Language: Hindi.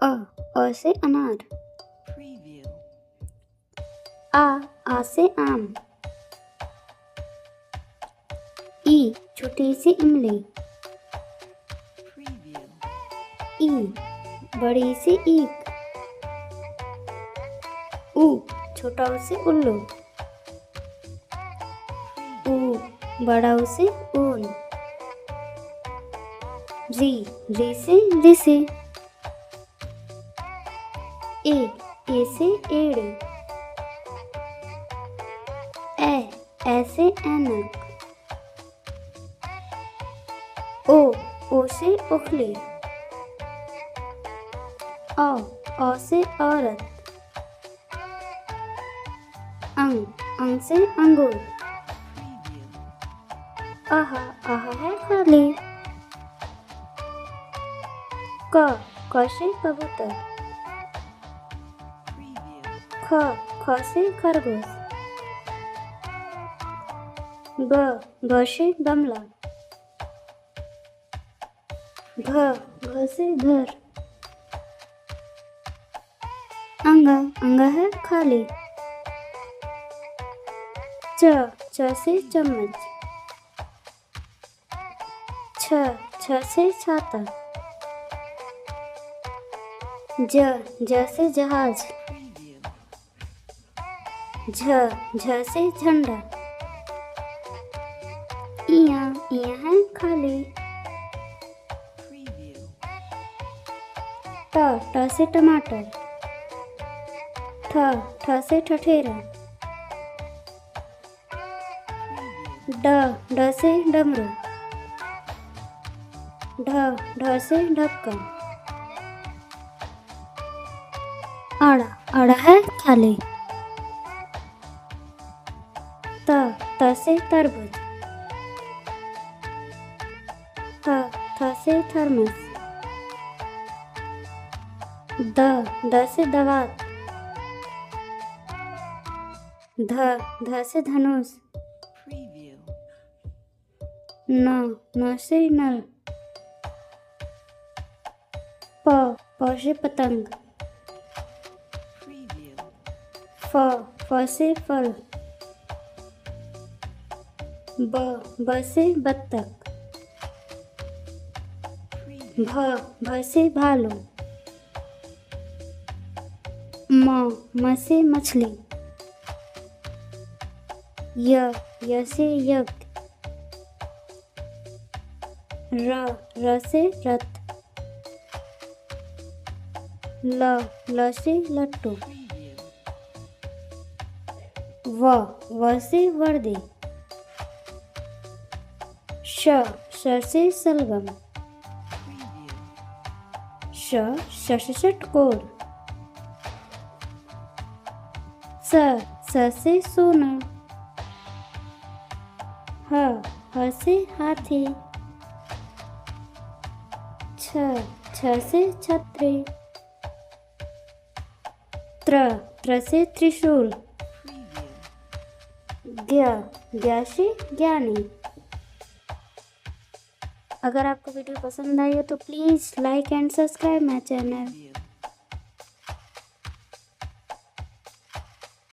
अ से अनार। आ से आम। ई छोटी सी इमली। ई बड़ी सी ईख। ऊ छोटा से उल्लू। ऊ बड़ा से ऊन। री से ऋषि। ए से एड़ी। ए से ऐनक। ओ से उखली। औ से औरत। अंग से अंगूर। आहा है खाली। क से कबूतर। ख से खरगोश। ग से गमला। घ से घर। अंग है खाली। च से चम्मच। छ से छाता। ज से जहाज। झ से झंडा। इया है खाली। ट से टमाटर। ठ से ठठेरा। ड से डमरू। ढ से ढक्कन। अड़ा है खाली। त से तरबूज। थ से थर्मस। द से दवात। ध से धनुष। न से नल। प से पतंग। फ से फल। ब से बत्तख। भ से भालू। म से मछली। य से यज्ञ। र से रथ। ल से लट्टू। व से वर्दी। श से सलगम। श से षटकोर। स से सोना। ह से हाथी। छ से छतरी। त्र से त्रिशूल। ज्ञ से ज्ञानी। अगर आपको वीडियो पसंद आई हो तो please like and subscribe my channel.